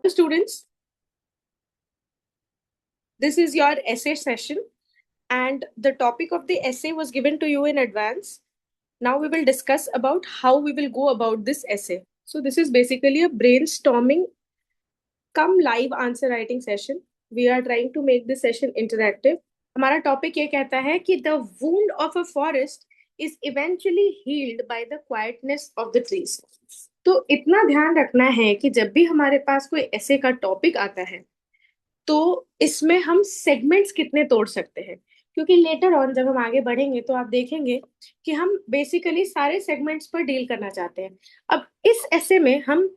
Students, this is your essay session, and the topic of the essay was given to you in advance. Now we will discuss about how we will go about this essay. So this is basically a brainstorming come live answer writing session. We are trying to make this session interactive. हमारा topic ये कहता है कि the wound of a forest is eventually healed by the quietness of the trees. तो इतना ध्यान रखना है कि जब भी हमारे पास कोई ऐसे का टॉपिक आता है तो इसमें हम सेगमेंट्स कितने तोड़ सकते हैं, क्योंकि लेटर ऑन जब हम आगे बढ़ेंगे तो आप देखेंगे कि हम बेसिकली सारे सेगमेंट्स पर डील करना चाहते हैं. अब इस ऐसे में हम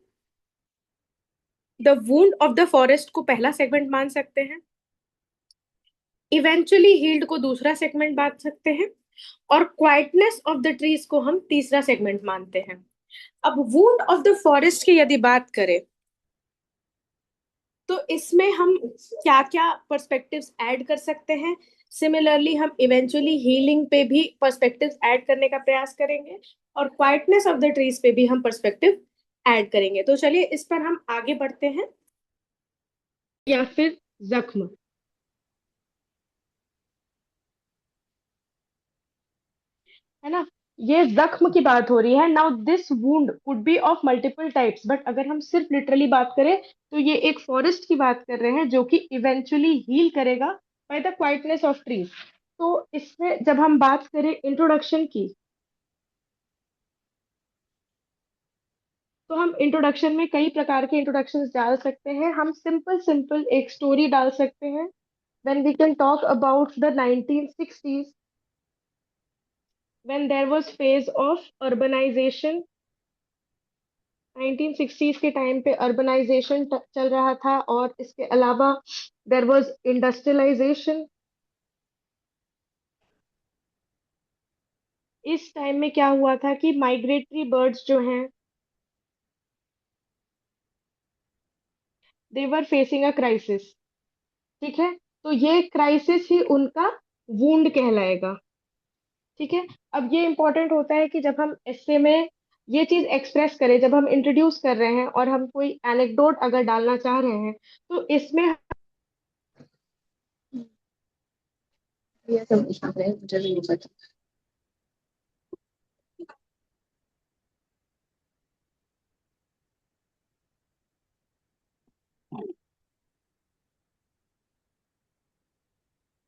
the wound of the forest को पहला सेगमेंट मान सकते हैं, इवेंचुअली हील्ड को दूसरा सेगमेंट मान सकते हैं, और क्वाइटनेस ऑफ द ट्रीज को हम तीसरा सेगमेंट मानते हैं. अब वुंड ऑफ द फॉरेस्ट की यदि बात करें तो इसमें हम क्या क्या पर्सपेक्टिव्स ऐड कर सकते हैं. सिमिलरली हम इवेंचुअली हीलिंग पे भी पर्सपेक्टिव्स ऐड करने का प्रयास करेंगे, और क्वाइटनेस ऑफ द ट्रीज पे भी हम पर्सपेक्टिव ऐड करेंगे. तो चलिए इस पर हम आगे बढ़ते हैं. या फिर जख्म, है ना. ये जख्म की बात हो रही है. Now this wound could be of multiple types, but अगर हम सिर्फ लिटरली बात करें तो ये एक फॉरेस्ट की बात कर रहे हैं जो कि इवेंचुअली हील करेगा bye the quietness of trees. तो इसमें जब हम बात करें इंट्रोडक्शन की, तो हम इंट्रोडक्शन में कई प्रकार के इंट्रोडक्शंस डाल सकते हैं. हम सिंपल सिंपल एक स्टोरी डाल सकते हैं. when we can talk about the 1960s, when there was phase of urbanization. 1960s के टाइम पे अर्बनाइजेशन चल रहा था, और इसके अलावा देयर वाज इंडस्ट्रियलाइजेशन. इस टाइम में क्या हुआ था कि माइग्रेटरी बर्ड्स जो हैं, दे वर फेसिंग अ क्राइसिस. ठीक है, तो ये क्राइसिस ही उनका वूंड कहलाएगा. ठीक है. अब ये इंपॉर्टेंट होता है कि जब हम एस्से में ये चीज एक्सप्रेस करें, जब हम इंट्रोड्यूस कर रहे हैं और हम कोई एनेक्डोट अगर डालना चाह रहे हैं, तो इसमें ये सब पूछना पड़ेगा, मुझे भी नहीं पता.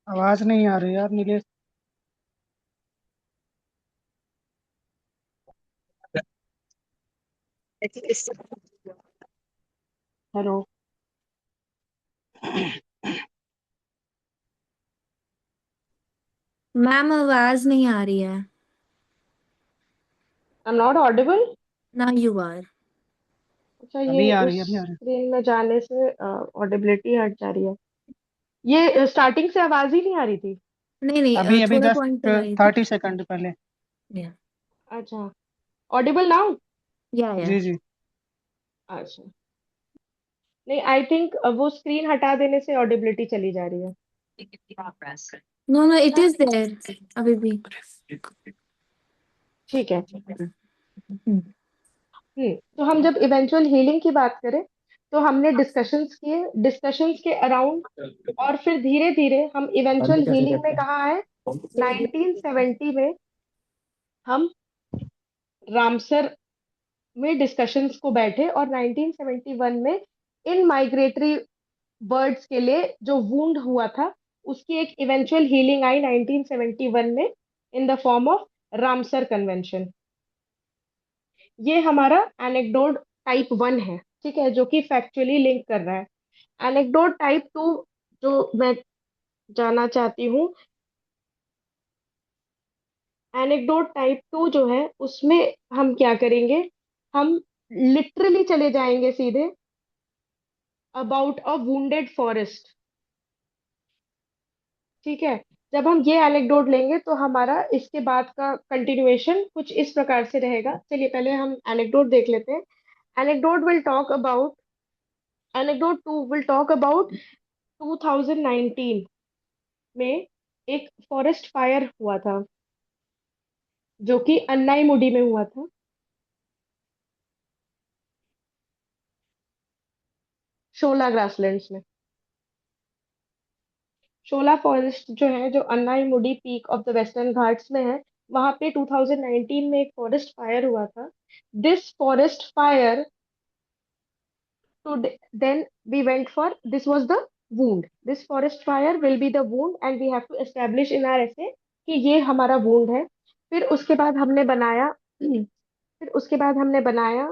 आवाज नहीं आ रही यार नीलेश. हेलो. मैम आवाज नहीं आ रही है. आई एम नॉट ऑडिबल. ना यू आर. अच्छा, अभी ये आ उस रही है, अभी आ रही स्क्रीन में जाने से ऑडिबिलिटी हट जा रही है. ये स्टार्टिंग से आवाज ही नहीं आ रही थी. नहीं नहीं, है. अभी अभी थोड़े जस्ट पॉइंट तक आई थी. 30 सेकंड पहले. या अच्छा, ऑडिबल नाउ. या. जी जी. अच्छा, नहीं, आई थिंक वो स्क्रीन हटा देने से ऑडिबिलिटी चली जा रही है. No no, it is there अभी भी. ठीक है. हम्म. तो हम जब इवेंचुअल हीलिंग की बात करें तो हमने डिस्कशंस किए, डिस्कशंस के अराउंड, और फिर धीरे धीरे हम इवेंचुअल हीलिंग में कहाँ आए. 1970 में हम रामसर में डिस्कशंस को बैठे, और 1971 में इन माइग्रेटरी बर्ड्स के लिए जो वुंड हुआ था उसकी एक इवेंचुअल हीलिंग आई 1971 में in the form of Ramsar convention. ये हमारा एनेक्डोट टाइप 1 है. ठीक है, जो कि फैक्चुअली लिंक कर रहा है. एनेक्डोट टाइप 2 जो मैं जानना चाहती हूँ, एनेक्डोट टाइप 2 जो है उसमें हम क्या करेंगे, हम लिटरली चले जाएंगे सीधे अबाउट अ वुंडेड फॉरेस्ट. ठीक है. जब हम ये एनेक्डोट लेंगे तो हमारा इसके बाद का कंटिन्यूएशन कुछ इस प्रकार से रहेगा. चलिए पहले हम एनेक्डोट देख लेते हैं. Anecdote will talk about anecdote 2 will talk about 2019 में एक फॉरेस्ट फायर हुआ था. जो कि अन्नाई मुडी में हुआ था। शोला ग्रासलैंड्स में। शोला फॉरेस्ट जो है, जो Anamudi peak of the Western Ghats में है, वहां पे 2019 में एक फॉरेस्ट फायर हुआ था। This forest fire, to then we went for, this was the wound, this forest fire will be the wound and we have to establish in our essay कि ये हमारा wound है। फिर उसके बाद हमने बनाया फिर उसके बाद हमने बनाया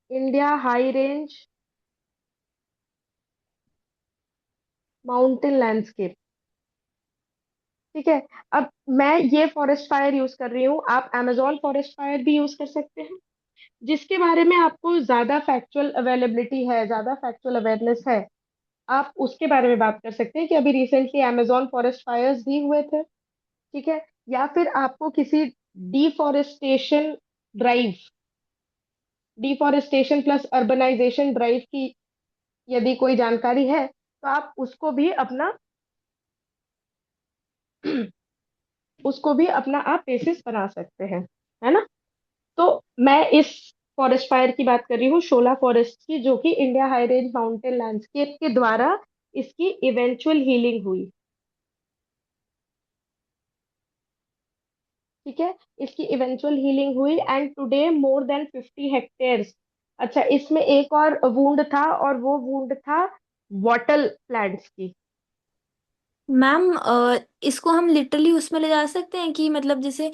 India high range mountain landscape. ठीक है। अब मैं ये फॉरेस्ट फायर यूज कर रही हूँ, आप amazon फॉरेस्ट फायर भी यूज कर सकते हैं। जिसके बारे में आपको ज्यादा फैक्चुअल अवेलेबिलिटी है, ज्यादा फैक्चुअल अवेयरनेस है, आप उसके बारे में बात कर सकते हैं कि अभी रिसेंटली amazon फॉरेस्ट फायर्स भी हुए थे। ठीक है। या फिर आपको किसी deforestation drive, deforestation plus urbanisation drive की यदि कोई जानकारी है, तो आप उसको भी अपना उसको भी अपना आप बेसिस बना सकते हैं, है ना। तो मैं इस फॉरेस्ट फायर की बात कर रही हूँ, शोला फॉरेस्ट की, जो कि India high range mountain landscape के द्वारा इसकी इवेंचुअल हीलिंग हुई। ठीक है। इसकी इवेंचुअल हीलिंग हुई and today more than 50 hectares. अच्छा, इसमें एक और वूंड था, और वो वूंड था वॉटल प्लांट्स की। मैम इसको हम लिटरली उसमें ले जा सकते हैं कि मतलब जैसे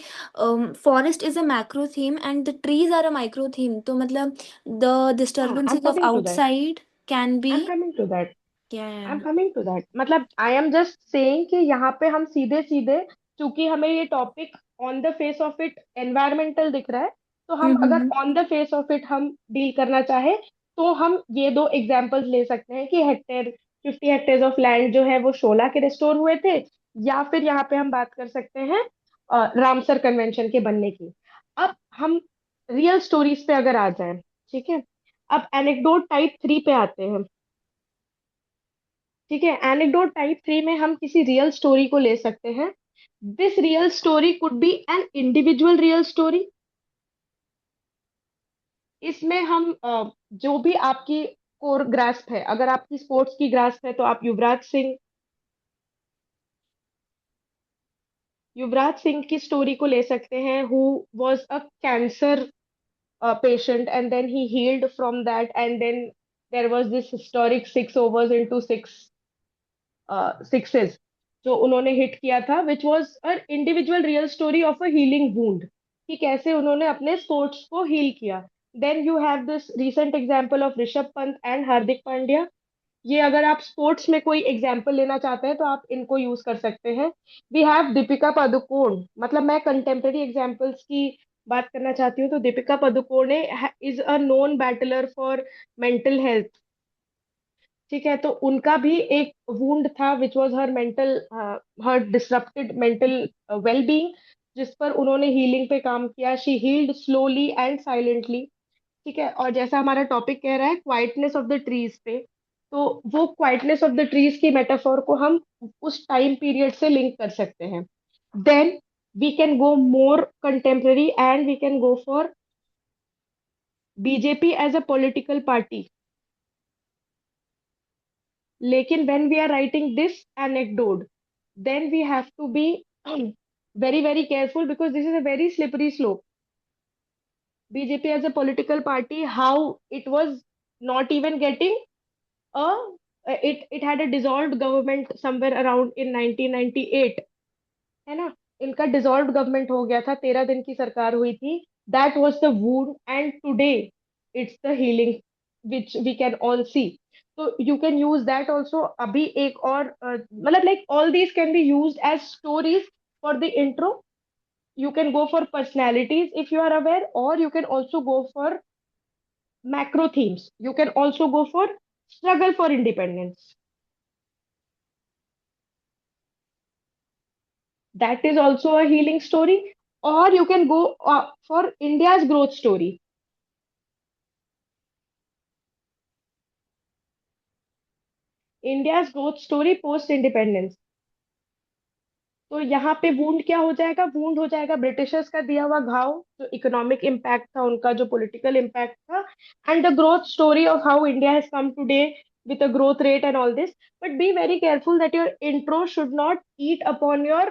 forest is a macro theme and the trees are a micro theme, तो मतलब द हाँ, I am disturbances of coming to that. Outside can be. I am coming to that. क्या आई एम है? कमिंग टू दैट, मतलब I am just saying कि यहाँ पे हम सीधे सीधे, क्योंकि हमें ये topic on the face of it environmental दिख रहा है, तो हम अगर हम्म। On the face of it हम डील करना चाहे, तो हम ये दो एग्जांपल्स ले सकते हैं कि हेक्टेयर 50 हेक्टेयर ऑफ लैंड जो है वो शोला के रिस्टोर हुए थे, या फिर यहाँ पे हम बात कर सकते हैं रामसर कन्वेंशन के बनने की। अब हम रियल स्टोरीज पे अगर आ जाए, ठीक है, अब एनेक्डोट टाइप 3 पे आते हैं। ठीक है। एनेक्डोट टाइप 3 में हम किसी रियल स्टोरी को ले सकते हैं। This real story could be an individual real story. इसमें हम जो भी आपकी कोर ग्रास्प है, अगर आपकी स्पोर्ट्स की ग्रास्प है, तो आप युवराज सिंह की स्टोरी को ले सकते हैं, who was a cancer patient and then he healed from that, and then there was this historic 6 overs into sixes जो उन्होंने हिट किया था, which was a individual real story of a healing wound, कि कैसे उन्होंने अपने sports को heal किया। Then you have this recent example of Rishabh Pant and Hardik Pandya. ये अगर आप स्पोर्ट्स में कोई एग्जाम्पल लेना चाहते हैं, तो आप इनको यूज कर सकते हैं। वी हैव दीपिका पादुकोण, मतलब मैं कंटेम्प्रेरी एग्जाम्पल्स की बात करना चाहती हूँ, तो Deepika Padukone is a known battler for mental health. ठीक है। तो उनका भी एक वुंड था which was her mental, her disrupted mental well being, जिस पर उन्होंने हीलिंग पे काम किया। She healed slowly and silently. ठीक है। और जैसा हमारा टॉपिक कह रहा है क्वाइटनेस ऑफ द ट्रीज पे, तो वो क्वाइटनेस ऑफ द ट्रीज की मेटाफोर को हम उस टाइम पीरियड से लिंक कर सकते हैं। Then we can go more contemporary and we can go for BJP as a political party. लेकिन when we are writing this anecdote, then we have to be very very careful, because this is a very slippery slope. BJP as a political party, how it was not even getting a, it had a dissolved government somewhere around in 1998, है ना। इनका dissolve government हो गया था, 13 दिन की सरकार हुई थी। That was the wound and today it's the healing which we can all see. तो you can use that also. अभी एक और मतलब like all these can be used as stories for the intro. You can go for personalities if you are aware, और you can also go for macro themes. You can also go for struggle for independence. That is also a healing story. Or you can go for India's growth story. India's growth story post independence. तो यहाँ पे wound क्या हो जाएगा, wound हो जाएगा Britishers का दिया हुआ घाव, जो इकोनॉमिक इम्पैक्ट था उनका, जो पॉलिटिकल इम्पैक्ट था, and the growth story of how India has come today with a growth rate and all this. But be very careful that your intro should not eat upon your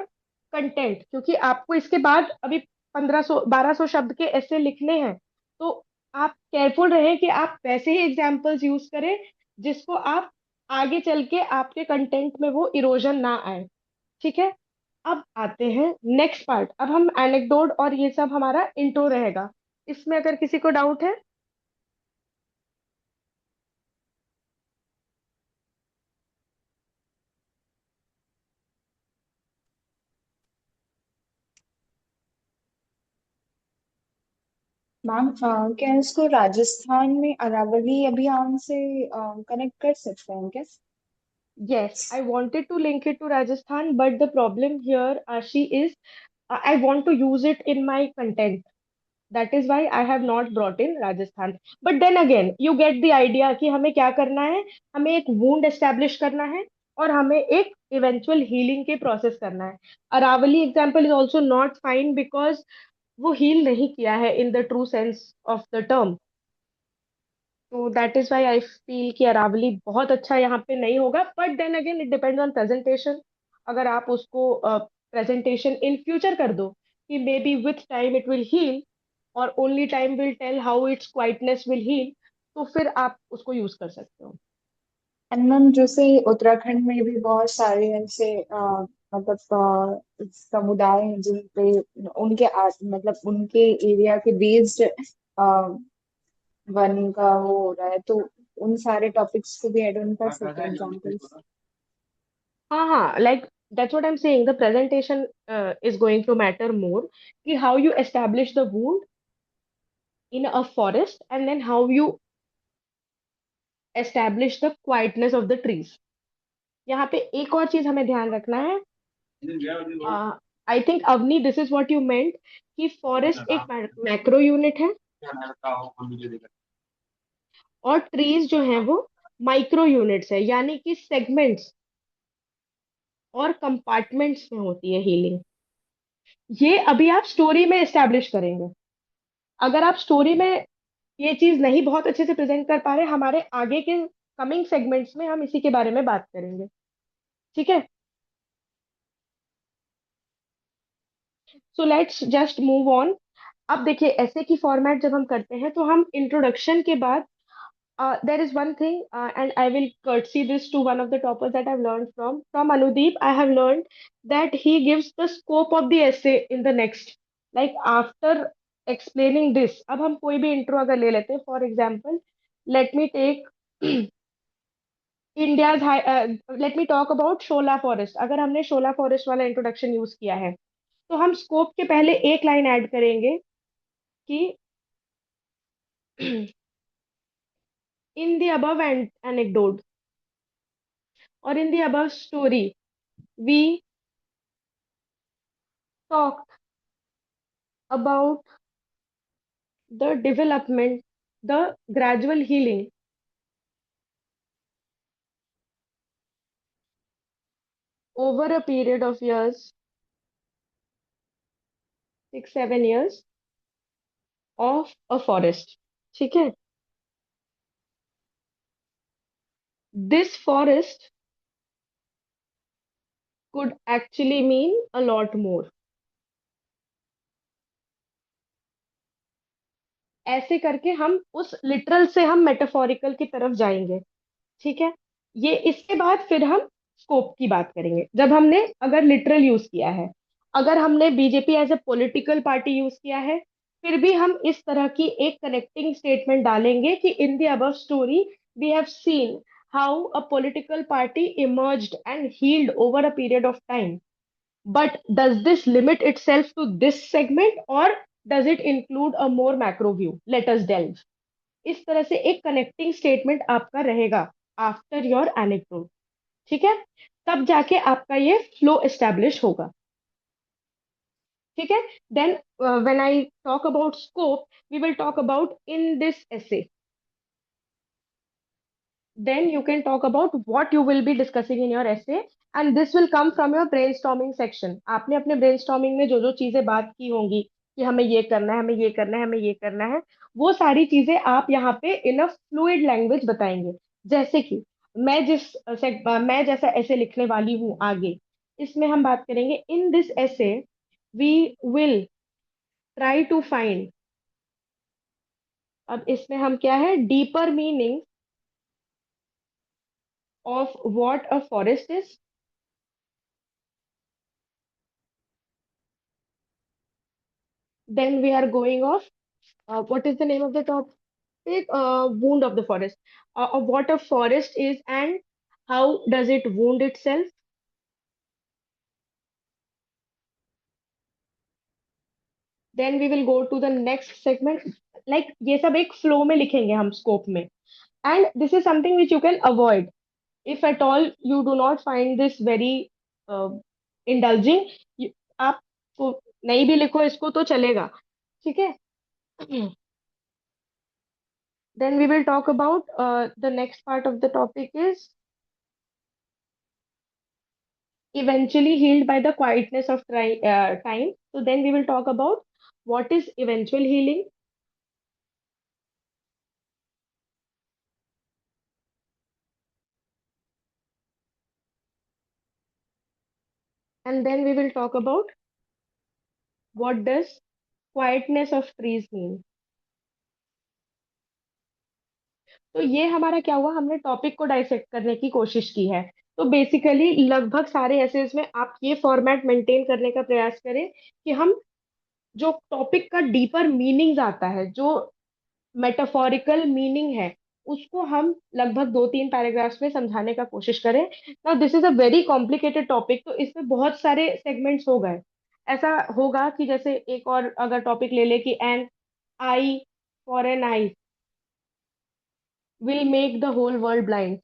content, क्योंकि आपको इसके बाद अभी 1500 1200 शब्द के ऐसे लिखने हैं. तो आप केयरफुल रहें कि आप वैसे ही एग्जाम्पल्स यूज करें जिसको आप आगे चल के आपके कंटेंट में वो इरोजन ना आए. ठीक है. अब आते हैं नेक्स्ट पार्ट. अब हम एनेक्डोट और ये सब हमारा इंट्रो रहेगा. इसमें अगर किसी को डाउट है. मैम क्या इसको राजस्थान में अरावली अभियान से कनेक्ट कर सकते हैं क्या? Yes, I wanted to link it to Rajasthan, but the problem here, Ashi, is I want to use it in my content. That is why I have not brought in Rajasthan. But then again, you get the idea कि हमें क्या करना है. हमें एक wound establish करना है और हमें एक eventual healing के process करना है. Aravali example is also not fine because वो heal नहीं किया है in the true sense of the term. तो that is why I feel कि अरावली बहुत अच्छा यहाँ पे नहीं होगा. But then again it depends on presentation. अगर आप उसको प्रेजेंटेशन इन फ्यूचर कर दो कि maybe with time it will heal और only time will tell how its quietness will heal, तो फिर आप उसको यूज कर सकते हो. एंड मैम जैसे उत्तराखंड में भी बहुत सारे ऐसे मतलब समुदाय हैं जिन पे उनके मतलब उनके एरिया के बेस्ड वन का वो हो रहा है, तो उन सारे टॉपिक्स को भी ऐड ऑन कर सकते हैं एग्जाम्पल्स? हाँ हाँ, like that's what I'm saying. The presentation is going to matter more. कि how you establish the wound in a forest and then how you establish the quietness of the trees. यहाँ पे एक और चीज हमें ध्यान रखना है. I think Avni this is what you meant कि फॉरेस्ट एक मैक्रो यूनिट है और ट्रीज जो हैं वो माइक्रो यूनिट्स है, यानी कि सेगमेंट्स और कंपार्टमेंट्स में होती है हीलिंग. ये अभी आप स्टोरी में एस्टेब्लिश करेंगे. अगर आप स्टोरी में ये चीज नहीं बहुत अच्छे से प्रेजेंट कर पा रहे, हमारे आगे के कमिंग सेगमेंट्स में हम इसी के बारे में बात करेंगे. ठीक है. So let's just move on. अब देखिए ऐसे की फॉर्मेट जब हम करते हैं तो हम इंट्रोडक्शन के बाद there is one thing, and I will courtesy this to one of the toppers that I've learned from Anudeep. I have learned that he gives the scope of the essay in the next, like after explaining this. अब हम कोई भी intro अगर ले लेते हैं, for example, let me take India's high, let me talk about Shola forest. अगर हमने शोला फॉरेस्ट वाला इंट्रोडक्शन यूज किया है तो हम स्कोप के पहले एक लाइन ऐड करेंगे कि in the above anecdote or in the above story, we talked about the development, the gradual healing over a period of years, 6 7 years of a forest. ठीक है. This forest could actually mean a lot more. ऐसे करके हम उस literal से हम metaphorical की तरफ जाएंगे. ठीक है. ये इसके बाद फिर हम स्कोप की बात करेंगे जब हमने अगर लिटरल यूज किया है. अगर हमने BJP as a political party use किया है, फिर भी हम इस तरह की एक कनेक्टिंग स्टेटमेंट डालेंगे कि in the above story we have seen how a political party emerged and healed over a period of time. But does this limit itself to this segment or does it include a more macro view? Let us delve. इस तरह से एक connecting statement आपका रहेगा after your anecdote. ठीक है. तब जाके आपका ये फ्लो एस्टेब्लिश होगा. ठीक है. Then when I talk about scope, we will talk about in this essay. Then you can talk about what you will be discussing in your essay, and this will come from your brainstorming section. आपने अपने brainstorming में जो जो चीजें बात की होंगी कि हमें ये करना है, हमें ये करना है, हमें ये करना है, वो सारी चीजें आप यहाँ पे इन अ फ्लूइड लैंग्वेज बताएंगे। जैसे कि मैं जैसा ऐसे लिखने वाली हूँ आगे, इसमें हम बात करेंगे in this essay we will try to find. अब इसमें हम क्या है, deeper meaning of what a forest is. Then we are going off. What is the name of the topic? Wound of the forest. Of what a forest is and how does it wound itself. Then we will go to the next segment. Like ये सब एक flow में लिखेंगे हम scope में. And this is something which you can avoid. If at all you do not find this very uh, indulging, आप नहीं भी लिखो इसको तो चलेगा, ठीक है? Then we will talk about the next part of the topic is eventually healed by the quietness of time. So then we will talk about what is eventual healing, and then we will talk about what does quietness of trees mean. तो ये हमारा क्या हुआ, हमने topic को dissect करने की कोशिश की है। तो बेसिकली लगभग सारे एसेस में आप ये फॉर्मेट मेंटेन करने का प्रयास करें कि हम जो टॉपिक का डीपर मीनिंग्स आता है, जो मेटाफोरिकल मीनिंग है, उसको हम लगभग 2-3 पैराग्राफ्स में समझाने का कोशिश करें। Now this is a very complicated topic, तो इसमें बहुत सारे सेगमेंट्स हो गए। ऐसा होगा कि जैसे एक और अगर टॉपिक ले ले कि an eye for an eye will make the whole world blind.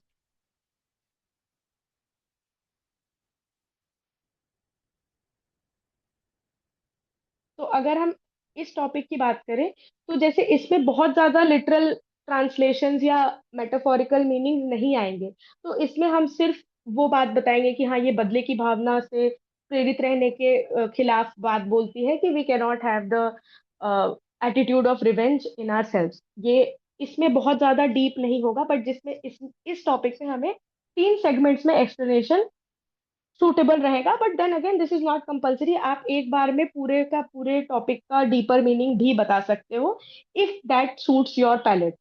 तो अगर हम इस टॉपिक की बात करें, तो जैसे इसमें बहुत ज्यादा लिटरल ट्रांसलेशंस या मेटाफोरिकल मीनिंग नहीं आएंगे, तो इसमें हम सिर्फ वो बात बताएंगे कि हाँ, ये बदले की भावना से प्रेरित रहने के खिलाफ बात बोलती है कि we can not have the attitude of revenge in ourselves. ये इसमें बहुत ज्यादा डीप नहीं होगा, बट जिसमें इस टॉपिक में हमें 3 सेगमेंट्स में एक्सप्लेनेशन सूटेबल रहेगा। But then again this is not compulsory, आप एक बार में पूरे का पूरे टॉपिक का डीपर मीनिंग भी बता सकते हो if that suits your palate.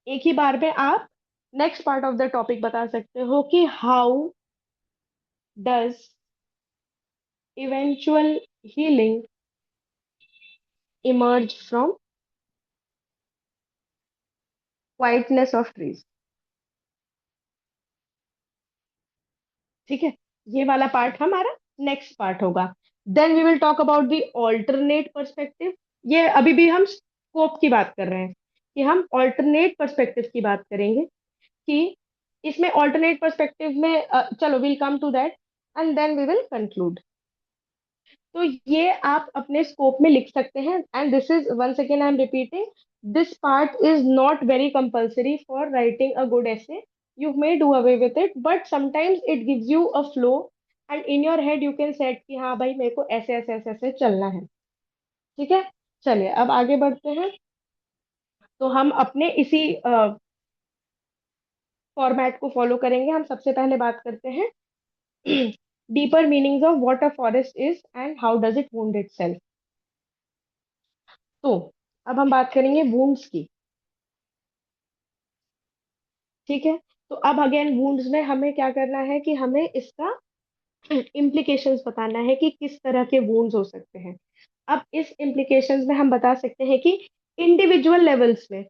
एक ही बार में आप next part of the topic बता सकते हो कि how does eventual healing emerge from quietness of trees. ठीक है, ये वाला पार्ट हमारा नेक्स्ट पार्ट होगा। Then we will talk about the alternate perspective. ये अभी भी हम स्कोप की बात कर रहे हैं, कि हम ऑल्टरनेट पर्सपेक्टिव की बात करेंगे कि इसमें ऑल्टरनेट पर्सपेक्टिव में चलो will come to that and then we will conclude. तो ये आप अपने स्कोप में लिख सकते हैं, and this is once again I am repeating, this part is not very compulsory for writing a good essay. You may do away with it, but sometimes it gives you a flow, and in your head you can set कि हाँ भाई मेरे को ऐसे ऐसे ऐसे ऐसे चलना है। ठीक है, चलिए अब आगे बढ़ते हैं। तो हम अपने इसी फॉर्मेट को फॉलो करेंगे। हम सबसे पहले बात करते हैं deeper meanings of what a forest is and how does it wound itself. तो अब हम बात करेंगे वुंड्स की। ठीक है, तो अब अगेन वुंड्स में हमें क्या करना है कि हमें इसका इम्प्लीकेशंस बताना है कि किस तरह के वुंड्स हो सकते हैं। अब इस इम्प्लीकेशंस में हम बता सकते हैं कि इंडिविजुअल लेवल्स में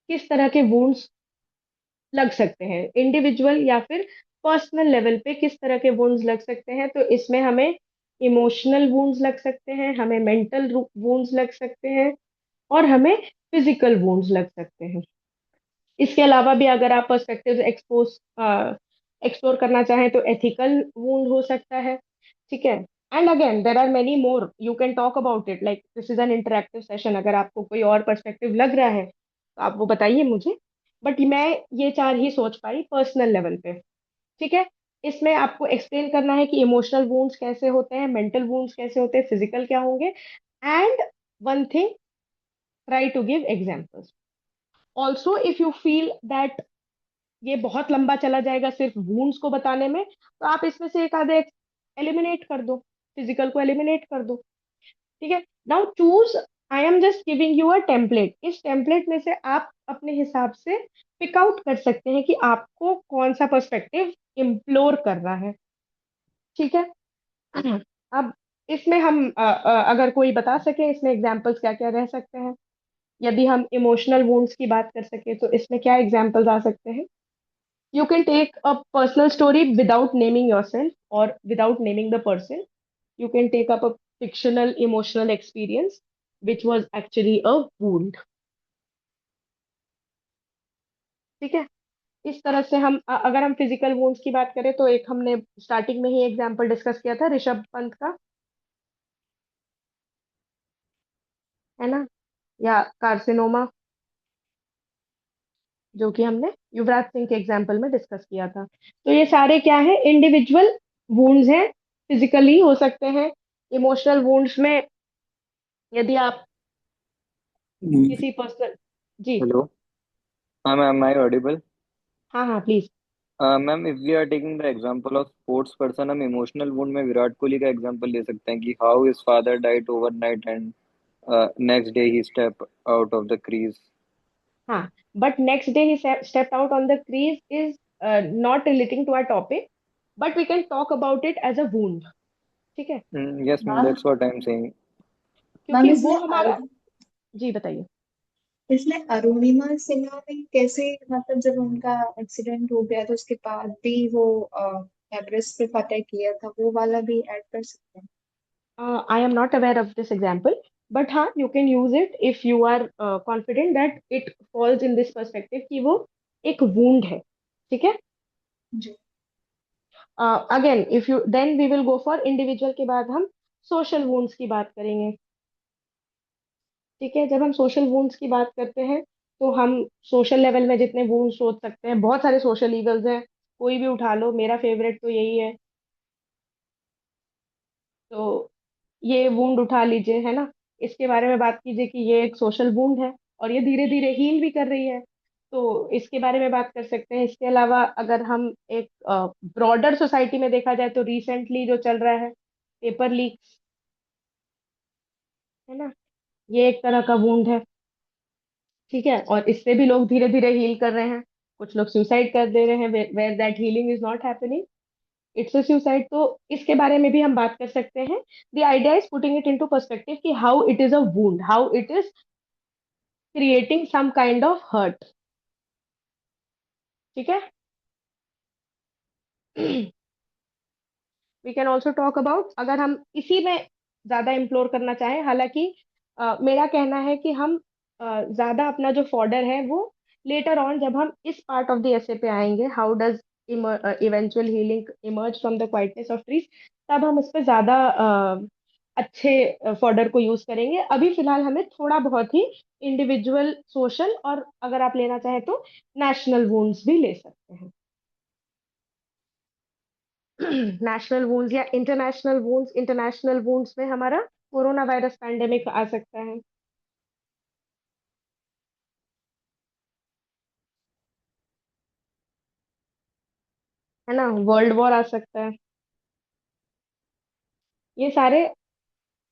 किस तरह के वुंड्स लग सकते हैं, इंडिविजुअल या फिर पर्सनल लेवल पे किस तरह के वुंड्स लग सकते हैं। तो इसमें हमें इमोशनल वुंड्स लग सकते हैं, हमें मेंटल वुंड्स लग सकते हैं, और हमें फिजिकल वुंड्स लग सकते हैं। इसके अलावा भी अगर आप पर्सपेक्टिव एक्सप्लोर करना चाहें तो एथिकल वुंड हो सकता है। ठीक है, and again there are many more, you can talk about it, like this is an interactive session. अगर आपको कोई और पर्सपेक्टिव लग रहा है तो आप वो बताइए मुझे। बट मैं ये चार ही सोच पाई पर्सनल लेवल पे। ठीक है। इसमें आपको एक्सप्लेन करना है कि इमोशनल वुंड्स कैसे होते हैं, मेंटल वुंड्स कैसे होते हैं, फिजिकल क्या होंगे, and one thing, try to give examples. Also if you feel that ये बहुत लंबा चला जाएगा सिर्फ वुंड्स को बताने में, तो आप इसमें से एक आधे एलिमिनेट कर दो, फिजिकल को एलिमिनेट कर दो। ठीक है। Now choose, I am just giving you a template. इस टेम्पलेट में से आप अपने हिसाब से पिक आउट कर सकते हैं कि आपको कौन सा पर्सपेक्टिव इम्प्लोर कर रहा है। ठीक है। अब इसमें हम अगर कोई बता सके इसमें एग्जाम्पल्स क्या क्या रह सकते हैं। यदि हम इमोशनल वुंड्स की बात कर सके तो इसमें क्या एग्जाम्पल्स आ सकते हैं। You can take a personal story without naming yourself or without naming the person. You can take up a fictional emotional experience which was actually a wound. ठीक है। इस तरह से हम अगर हम फिजिकल वुंड्स की बात करें तो एक हमने स्टार्टिंग में ही एग्जांपल डिस्कस किया था ऋषभ पंत का, है ना, या कार्सिनोमा, जो कि हमने युवराज सिंह के एग्जाम्पल में डिस्कस किया था। तो ये सारे क्या है, इंडिविजुअल वुंड्स हैं, फिजिकली हो सकते हैं। इमोशनल वुंड्स में यदि आप किसी पर्सन, जी, हेलो। हाँ मैम, am I audible? हाँ हाँ please. Ma'am, if we are taking the example of sports person, हम इमोशनल वुंड में विराट कोहली का एग्जांपल ले सकते हैं कि how his father died overnight and next day ही step out of the crease. हाँ, बट नेक्स्ट डे ही stepped out on the crease is not relating to our topic, but we can talk about it as a wound। ठीक है। Yes ma'am, ma'am that's what I am saying. क्योंकि ma'am वो इसमें हमारा, जी बताइए। इसमें अरुणिमा सिन्हा ने कैसे, मतलब जब उनका एक्सीडेंट हो गया तो उसके बाद भी वो एवरेस्ट पे फतह किया था, वो वाला भी ऐड कर सकते हैं? I am not aware of this example, but हाँ you can use it if you are confident that it falls in this perspective कि वो एक वूंड है। ठीक है। जी। Again if you, then we will go for individual के बाद हम सोशल वुंड्स की बात करेंगे। ठीक है। जब हम सोशल वुंड्स की बात करते हैं तो हम सोशल लेवल में जितने वुंड्स सोच सकते हैं, बहुत सारे सोशल ईवल्स हैं, कोई भी उठा लो, मेरा फेवरेट तो यही है। तो ये वुंड उठा लीजिए, है ना, इसके बारे में बात कीजिए कि ये एक सोशल वुंड है और ये धीरे धीरे हील भी कर रही है, तो इसके बारे में बात कर सकते हैं। इसके अलावा अगर हम एक ब्रॉडर सोसाइटी में देखा जाए तो रिसेंटली जो चल रहा है पेपर लीक्स, है ना, ये एक तरह का वुंड है। ठीक है। और इससे भी लोग धीरे धीरे हील कर रहे हैं। कुछ लोग सुसाइड कर दे रहे हैं where that healing is not happening, it's a suicide. तो इसके बारे में भी हम बात कर सकते हैं। The idea is putting it into perspective कि how it is a wound, how it is creating some kind of hurt. ठीक है। We can also talk about, अगर हम इसी में ज्यादा इम्प्लोर करना चाहें, हालांकि मेरा कहना है कि हम ज्यादा अपना जो फॉर्डर है वो लेटर ऑन, जब हम इस पार्ट ऑफ द एसे पे आएंगे, how does eventual healing emerge from the quietness of trees, तब हम उस पर ज्यादा अच्छे फॉर्डर को यूज करेंगे। अभी फिलहाल हमें थोड़ा बहुत ही इंडिविजुअल, सोशल, और अगर आप लेना चाहें तो नेशनल वुंड्स भी ले सकते हैं। नेशनल वुंड्स या इंटरनेशनल वुंड्स, इंटरनेशनल वुंड्स में हमारा कोरोना वायरस पैंडेमिक आ सकता है ना, वर्ल्ड वॉर आ सकता है। ये सारे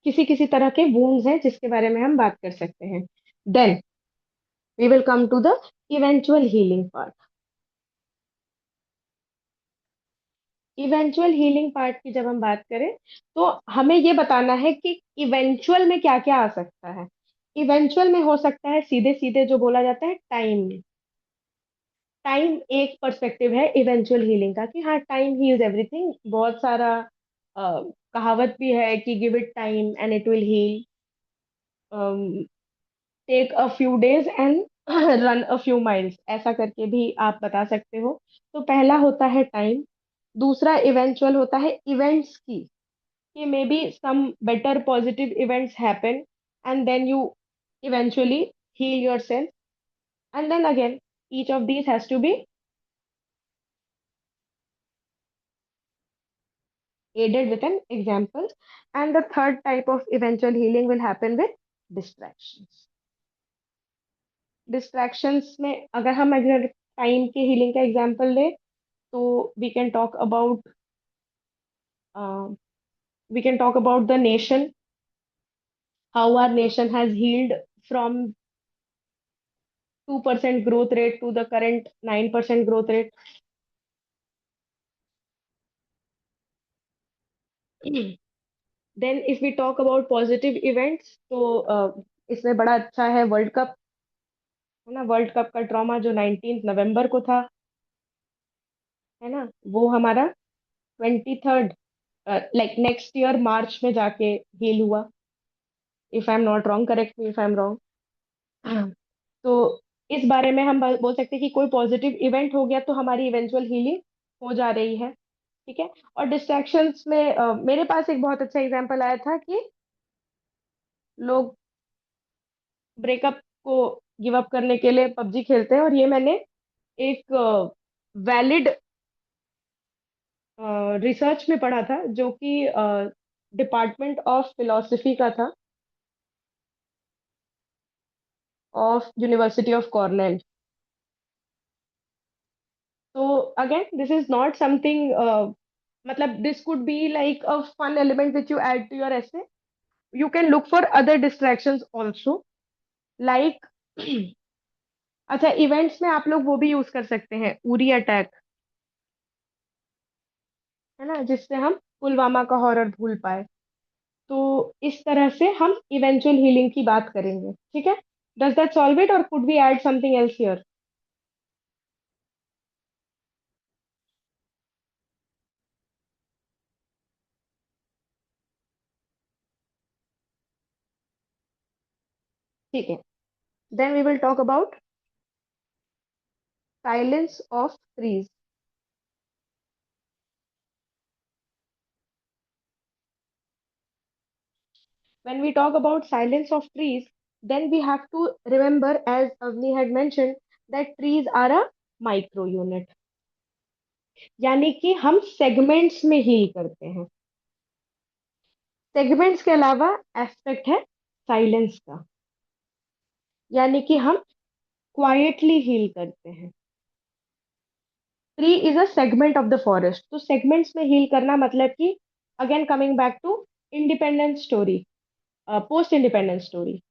किसी किसी तरह के वुंड्स हैं जिसके बारे में हम बात कर सकते हैं। Then we will come to the eventual healing part. Eventual healing part की जब हम बात करें तो हमें ये बताना है कि इवेंचुअल में क्या क्या आ सकता है। इवेंचुअल में हो सकता है सीधे सीधे जो बोला जाता है टाइम। टाइम एक पर्सपेक्टिव है इवेंचुअल हीलिंग का कि हाँ टाइम ही इज एवरीथिंग। बहुत सारा कहावत भी है कि give it time and it will heal, take a few days and run a few miles, ऐसा करके भी आप बता सकते हो। तो पहला होता है टाइम। दूसरा इवेंचुअल होता है इवेंट्स की, कि maybe some better positive events happen and then you eventually heal yourself। And then again, each of these has to be aided with an example. And the third type of eventual healing will happen with distractions. Distractions में अगर हम अगर time के healing का example ले, तो we can talk about uh, the nation, how our nation has healed from 2% growth rate to the current 9% growth rate. Then if we talk about positive events, तो इसमें बड़ा अच्छा है वर्ल्ड कप, है ना। वर्ल्ड कप का drama जो 19 नवंबर को था, है ना, वो हमारा 23rd, like next year March में जाके हील हुआ। If I am not wrong, correct me if I am wrong. तो इस बारे में हम बोल सकते हैं कि कोई पॉजिटिव इवेंट हो गया तो हमारी इवेंचुअल हीलिंग हो जा रही है। ठीक है। और डिस्ट्रैक्शंस में मेरे पास एक बहुत अच्छा एग्जांपल आया था कि लोग ब्रेकअप को गिव अप करने के लिए पबजी खेलते हैं, और ये मैंने एक वैलिड रिसर्च में पढ़ा था, जो कि डिपार्टमेंट ऑफ फिलोसफी का था, ऑफ यूनिवर्सिटी ऑफ कॉर्नेल। तो again this is not something, मतलब this could be like a fun element which you add to your essay. You can look for other distractions also, like अच्छा, events में आप लोग वो भी use कर सकते हैं, उरी अटैक, है ना, जिससे हम पुलवामा का हॉरर भूल पाए। तो इस तरह से हम इवेंचुअल हीलिंग की बात करेंगे। ठीक है। डज दैट सॉल्व इट, और could we add something else here? ठीक है। Then we will talk about silence of trees. When we talk about silence of trees, then we have to remember, as Avni had mentioned, that trees are a micro unit, यानी कि हम segments में heal करते हैं। Segments के अलावा aspect है silence का, यानी कि हम क्वाइटली हील करते हैं। Tree is a segment of the forest, तो सेगमेंट्स में हील करना मतलब कि, again coming back to independence story, post independence story,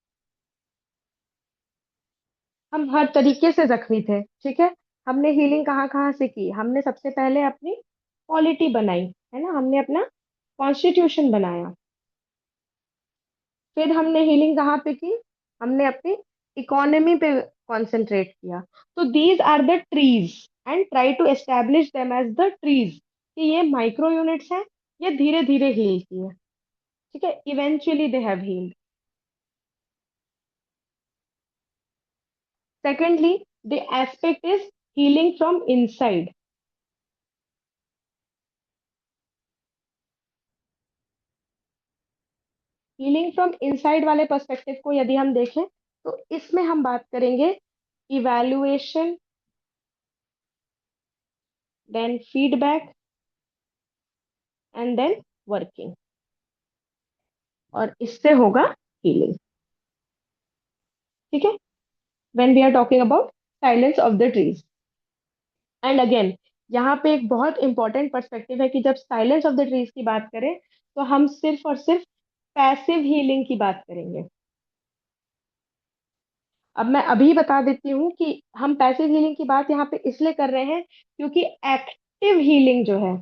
हम हर तरीके से जख्मी थे। ठीक है। हमने हीलिंग कहाँ कहाँ से की? हमने सबसे पहले अपनी पॉलिटी बनाई, है ना, हमने अपना कॉन्स्टिट्यूशन बनाया। फिर हमने हीलिंग कहाँ पे की? हमने अपनी इकोनॉमी पे कंसंट्रेट किया। तो these are the trees, and try to establish them as the trees, कि ये माइक्रो यूनिट्स हैं, ये धीरे धीरे हील किए। ठीक है। Eventually they have healed. Secondly, the aspect is healing from inside. Healing from inside वाले पर्सपेक्टिव को यदि हम देखें, तो इसमें हम बात करेंगे evaluation, then feedback, and then working, और इससे होगा हीलिंग। ठीक है। When we are talking about silence of the trees, and again यहाँ पे एक बहुत इंपॉर्टेंट पर्सपेक्टिव है कि जब साइलेंस ऑफ द ट्रीज की बात करें, तो हम सिर्फ और सिर्फ पैसिव हीलिंग की बात करेंगे। अब मैं अभी बता देती हूँ कि हम पैसिव हीलिंग की बात यहाँ पे इसलिए कर रहे हैं क्योंकि एक्टिव हीलिंग जो है,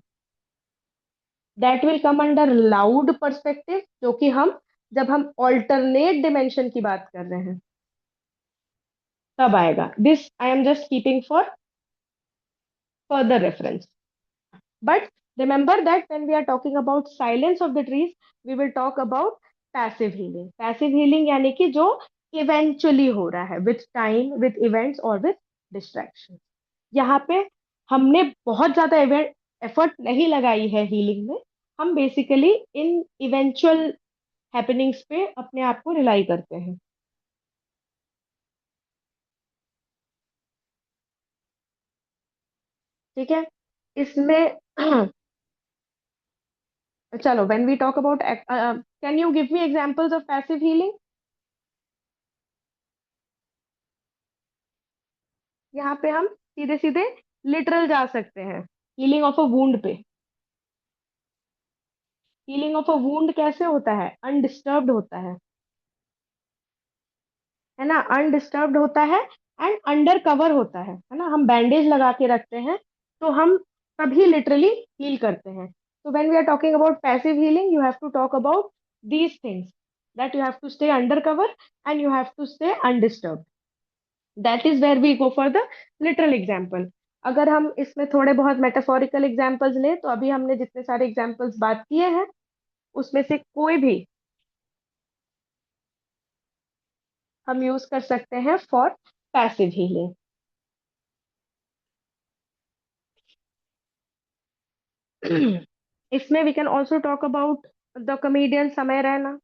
that will come under loud perspective, जो कि हम जब हम ऑल्टरनेट डिमेंशन की बात कर रहे हैं तब आएगा। This I am just keeping for further reference, but remember that when we are talking about silence of the trees, we will talk about passive healing. Passive healing यानी कि जो eventually हो रहा है, with time, with events or with distractions। यहाँ पे हमने बहुत ज्यादा एफर्ट नहीं लगाई है हीलिंग में, हम बेसिकली इन इवेंचुअल हैपनिंग्स पे अपने आप को रिलाई करते हैं। ठीक है, इसमें चलो, when we talk about, can you give me examples of passive healing? यहाँ पे हम सीधे सीधे लिटरल जा सकते हैं, हीलिंग ऑफ अ वुंड पे। हीलिंग ऑफ अ वुंड कैसे होता है? अनडिस्टर्ब्ड होता है ना, अनडिस्टर्ब्ड होता है एंड अंडर कवर होता है ना, हम बैंडेज लगा के रखते हैं, तो हम तभी लिटरली हील करते हैं। तो when we are talking about passive healing, you have to talk about these things, that you have to stay under cover and you have to stay undisturbed. That is where we go for the literal example. अगर हम इसमें थोड़े बहुत metaphorical examples लें, तो अभी हमने जितने सारे एग्जाम्पल्स बात किए हैं, उसमें से कोई भी हम यूज कर सकते हैं फॉर पैसिव हीलिंग। इसमें we can also talk about the comedian Samay Raina.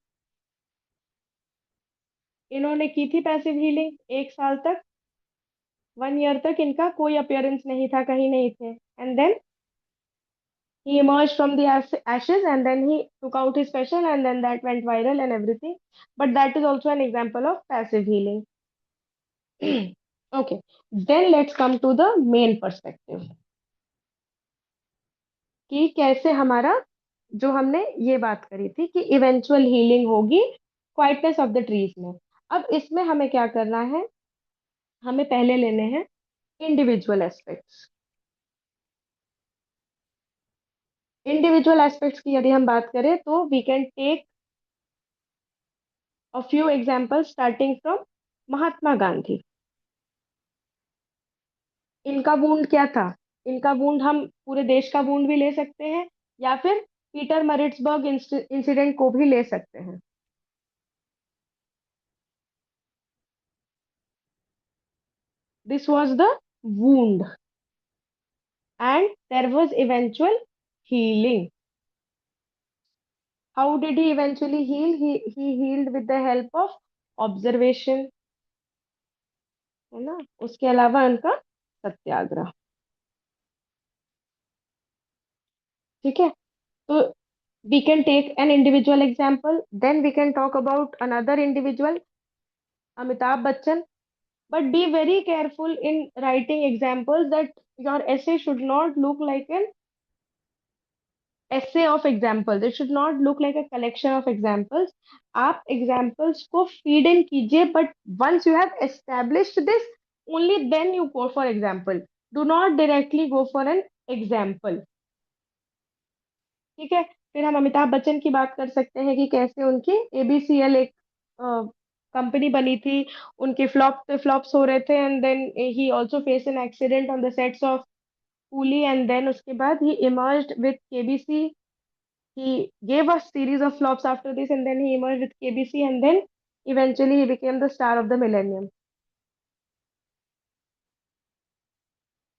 इन्होंने की थी पैसिव हीलिंग 1 साल तक, 1 ईयर तक इनका कोई अपियरेंस नहीं था, कहीं नहीं थे, and then he emerged from the ashes and then he took out his special and then that went viral and everything, but that is also an example of passive healing. Okay, then let's come to the main perspective, कि कैसे हमारा, जो हमने ये बात करी थी कि इवेंचुअल हीलिंग होगी क्वाइटनेस ऑफ द ट्रीज में। अब इसमें हमें क्या करना है? हमें पहले लेने हैं इंडिविजुअल एस्पेक्ट्स। इंडिविजुअल एस्पेक्ट्स की यदि हम बात करें, तो we can take a few examples starting from Mahatma Gandhi. इनका वूंड क्या था? इनका वूंड हम पूरे देश का वूंड भी ले सकते हैं, या फिर पीटर मरिट्सबर्ग इंसिडेंट को भी ले सकते हैं। This was the wound and there was eventual healing. How did he eventually heal? He healed with the help of observation, है ना, उसके अलावा उनका सत्याग्रह। ठीक है, तो we can take an individual example, then we can talk about another individual, Amitabh Bachchan. But be very careful in writing examples, that your essay should not look like an essay of examples, it should not look like a collection of examples. आप examples को feed in कीजिए, but once you have established this, only then you go for example. Do not directly go for an example. ठीक है, फिर हम अमिताभ बच्चन की बात कर सकते हैं कि कैसे उनकी एबीसीएल एक कंपनी बनी थी, उनके फ्लॉप पे फ्लॉप्स हो रहे थे, and then he also face an accident on the sets of Coolie, and then उसके बाद ही emerged with KBC. He gave a series of flops after this, and then he emerged with KBC, and then eventually he became the star of the millennium.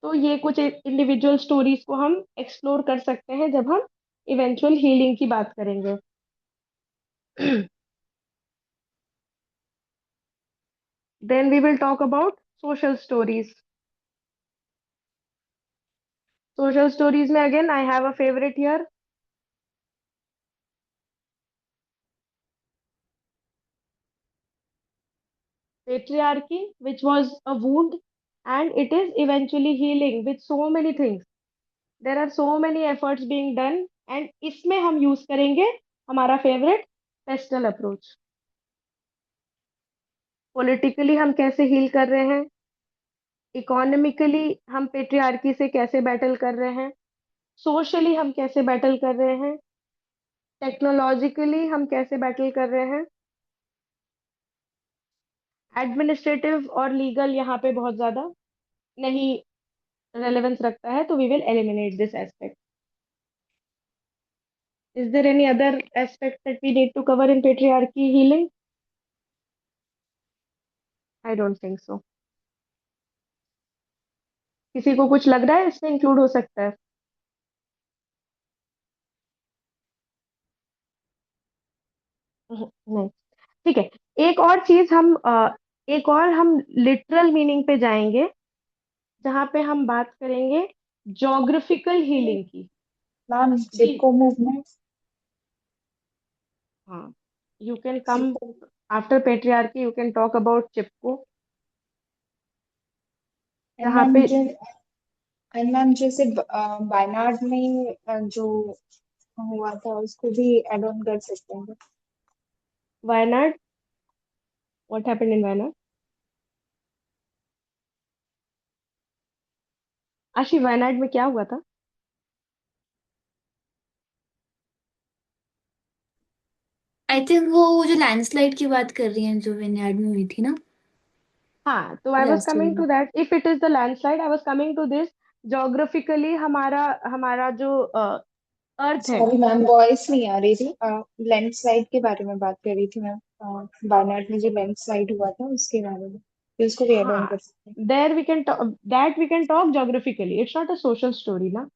तो ये कुछ individual stories को हम explore कर सकते हैं जब हम इवेंचुअल हीलिंग की बात करेंगे. Then we will talk about social stories. Social stories में again I have a favorite here. Patriarchy, which was a wound, and it is eventually healing with so many things. There are so many efforts being done, and इसमें हम यूज करेंगे हमारा favourite pastel approach. Politically हम कैसे heal कर रहे हैं, इकोनॉमिकली हम पेट्रियार्की से कैसे बैटल कर रहे हैं, सोशली हम कैसे बैटल कर रहे हैं, टेक्नोलॉजिकली हम कैसे बैटल कर रहे हैं, एडमिनिस्ट्रेटिव और लीगल यहाँ पे बहुत ज्यादा नहीं रेलेवेंस रखता है, तो we will eliminate this aspect. Is there any other aspect that we need to cover in patriarchy healing? I don't think so. किसी को कुछ लग रहा है इसमें इंक्लूड हो सकता है? नहीं. ठीक है, एक और चीज हम एक और हम लिटरल मीनिंग पे जाएंगे, जहाँ पे हम बात करेंगे जोग्राफिकल हीलिंग की। मैम जी चिपको मूवमेंट। हाँ, you can come Chipko. After patriarchy, you can talk about Chipko, and जहाँ मैम पे जो एंड मैम जैसे वायनाड में जो हुआ था उसको भी एड ऑन कर सकते हैं। Wayanad, what happened in Wayanad? आशी, वायनाड में क्या हुआ था? आई थिंक वो जो लैंडस्लाइड की बात कर रही हैं जो विनयार्ड में हुई थी ना हाँ, तो I was last year coming में। To that, if it is the landslide, I was coming to this. Geographically हमारा हमारा जो अर्थ है। सॉरी मैम वॉइस नहीं आ रही थी। लैंडस्लाइड के बारे में बात कर रही थी मैम। वायनाड में जो लैंडस्लाइड हुआ था उसके बारे में, कि उसको भी एड ऑन हाँ, कर सकते हैं। There we can that we can talk geographically, it's not a social story ना।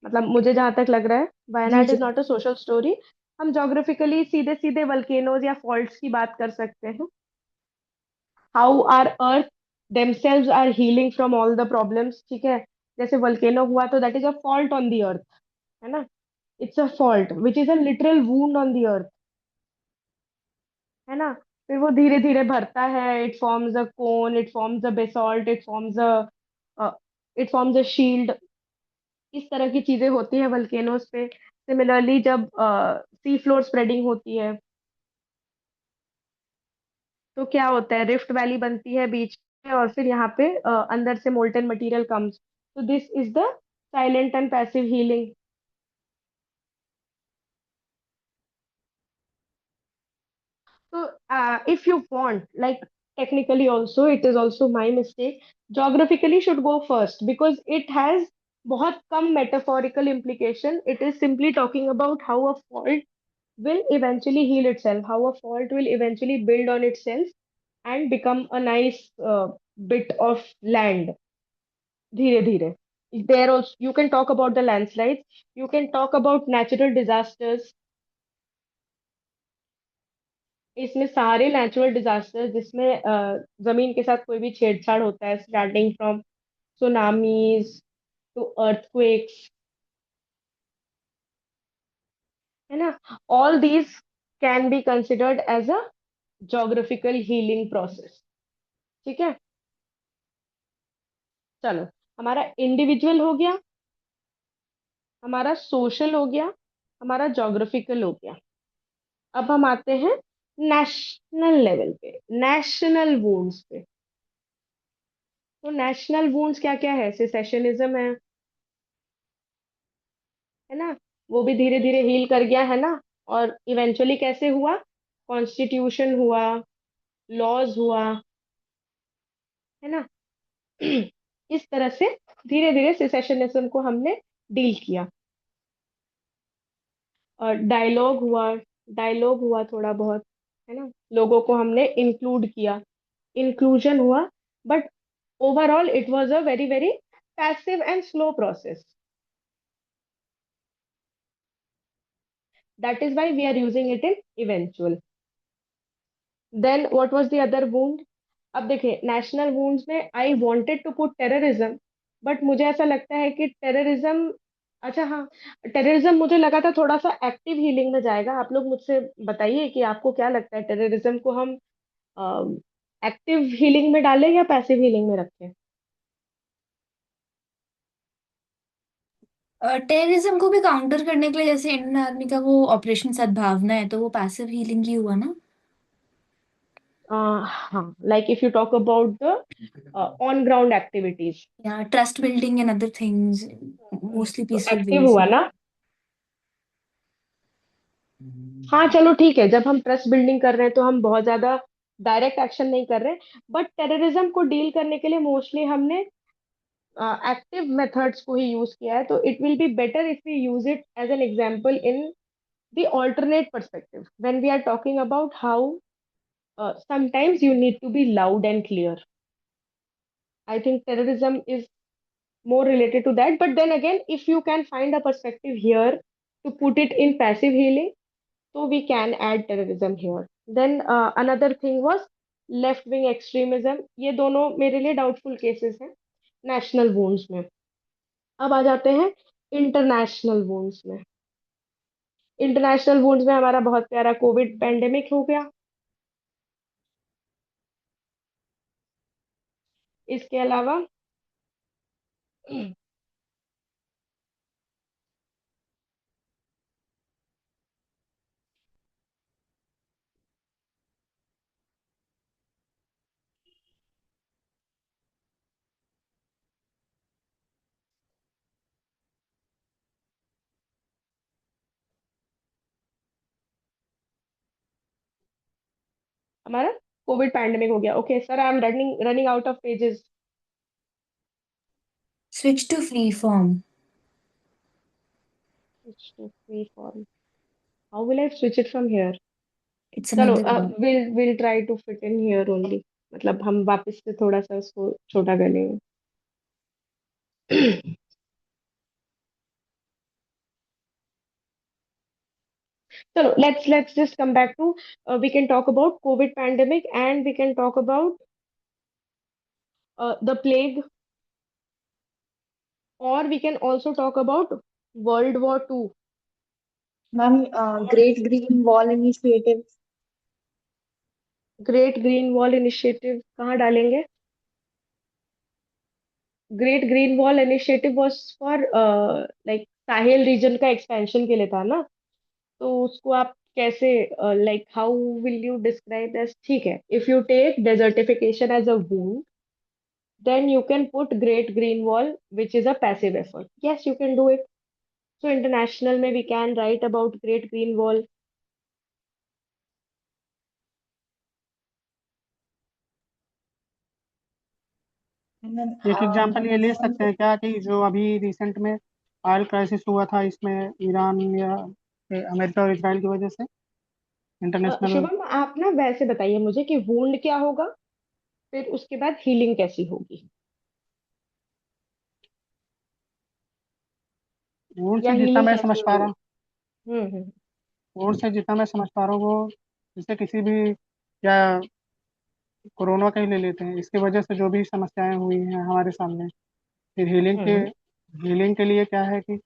मतलब मुझे जहां तक लग रहा है, जी Wayanad ji. Is not a social story. हम जोग्राफिकली सीधे सीधे वल्केनोज या फॉल्ट्स की बात कर सकते हैं। How are earth themselves are healing from all the problems, ठीक है। जैसे वल्केनो हुआ तो that is a fault on the earth, है ना। It's a fault which is a literal wound on the earth, है ना। फिर वो धीरे धीरे भरता है, it forms a cone, it forms a basalt, it forms a shield. इस तरह की चीजें होती है वल्केनोज पे। सिमिलरली जब सी फ्लोर स्प्रेडिंग होती है तो क्या होता है, रिफ्ट वैली बनती है बीच में, और फिर यहाँ पे अंदर से मोल्टन मटेरियल कम्स। तो this is the silent and passive healing. So, if you want, like technically also, it is also my mistake. Geographically should go first because it has बहुत कम metaphorical implication. It is simply talking about how a fault will eventually heal itself, how a fault will eventually build on itself and become a nice bit of land. धीरे धीरे. There also you can talk about the landslides. You can talk about natural disasters. इसमें सारे natural disaster जिसमें जमीन के साथ कोई भी छेड़छाड़ होता है, starting from tsunamis to earthquakes, है ना, all these can be considered as a geographical healing process. ठीक है, चलो, हमारा इंडिविजुअल हो गया, हमारा सोशल हो गया, हमारा जोग्राफिकल हो गया। अब हम आते हैं नेशनल लेवल पे, नेशनल वूंड्स पे। तो नेशनल वूंड्स क्या क्या है? सेसेशनिज्म है ना, वो भी धीरे धीरे हील कर गया, है ना। और इवेंचुअली कैसे हुआ? कॉन्स्टिट्यूशन हुआ, लॉज हुआ, है ना। इस तरह से धीरे धीरे सिसेशनिज्म को हमने डील किया। और डायलॉग हुआ थोड़ा बहुत, है ना। लोगों को हमने इंक्लूड किया, इंक्लूजन हुआ। But overall it was a very very passive and slow process. That is why we are using it in eventual. Then what was the other wound? अब देखिए, नेशनल वूंड्स में I wanted to put terrorism, but मुझे ऐसा लगता है कि terrorism, अच्छा हाँ, टेररिज्म मुझे लगा था थोड़ा सा एक्टिव हीलिंग में जाएगा। आप लोग मुझसे बताइए कि आपको क्या लगता है, टेररिज्म को हम एक्टिव हीलिंग में डालें या पैसिव हीलिंग में रखें? टेररिज्म को भी काउंटर करने के लिए जैसे इंडियन आर्मी का वो ऑपरेशन सद्भावना है तो वो पैसिव हीलिंग ही हुआ ना। हाँ, like if you talk about the on ground activities, या trust building and other things mostly तो पीसफुल एक्टिव वेज हुआ में। ना। हाँ चलो ठीक है, जब हम ट्रस्ट बिल्डिंग कर रहे हैं तो हम बहुत ज्यादा डायरेक्ट एक्शन नहीं कर रहे, बट टेररिज्म को डील करने के लिए मोस्टली हमने एक्टिव मेथड्स को ही यूज किया है। तो it will be better if we use it as an example in the alternate perspective when we are talking about how sometimes you need to be loud and clear. I think terrorism is more related to that, but then again, if you can find a perspective here to put it in passive healing, so we can add terrorism here. Then another thing was left wing extremism. ये दोनों मेरे लिए doubtful cases हैं national wounds में। अब आ जाते हैं international wounds में। इंटरनेशनल वुंड्स में हमारा बहुत प्यारा कोविड पेंडेमिक हो गया। इसके अलावा हमारा कोविड पैंडेमिक हो गया। Okay sir, I am running running out of pages. Switch to free form. Free form, how will I switch it from here? It's चलो, another one. Will try to fit in here only. मतलब हम वापस से थोड़ा सा उसको छोटा कर लेंगे। चलो, let's just come back to, we can talk about COVID pandemic, and we can talk about the plague, or we can also talk about World War II. Ma'am Great green Wall initiative. Great green Wall initiative कहाँ डालेंगे? Great green Wall initiative was for like Sahel region का expansion के लिए था ना। तो उसको आप कैसे, like how will you describe this? ठीक है, if you take desertification as a wound, then you can put Great Green Wall, which is a passive effort. Yes, you can do it. So international में we can write about Great Green Wall. एक example ये ले सकते हैं क्या कि जो अभी रिसेंट में ऑयल क्राइसिस हुआ था, इसमें ईरान या अमेरिका और इसराइल की वजह से इंटरनेशनल। शुभम, आप ना वैसे बताइए मुझे कि वुंड क्या होगा, फिर उसके बाद हीलिंग कैसी होगी, वोट या से जितना हीलिंग मैं समझ कैसी पा होगी? रहा हूँ, हम्म। वोट से जितना मैं समझ पा रहा हूँ वो जैसे किसी भी, या कोरोना का ही ले लेते हैं, इसकी वजह से जो भी समस्याएं हुई हैं हमारे सामने, फिर हम्म। हीलिंग के लिए क्या है कि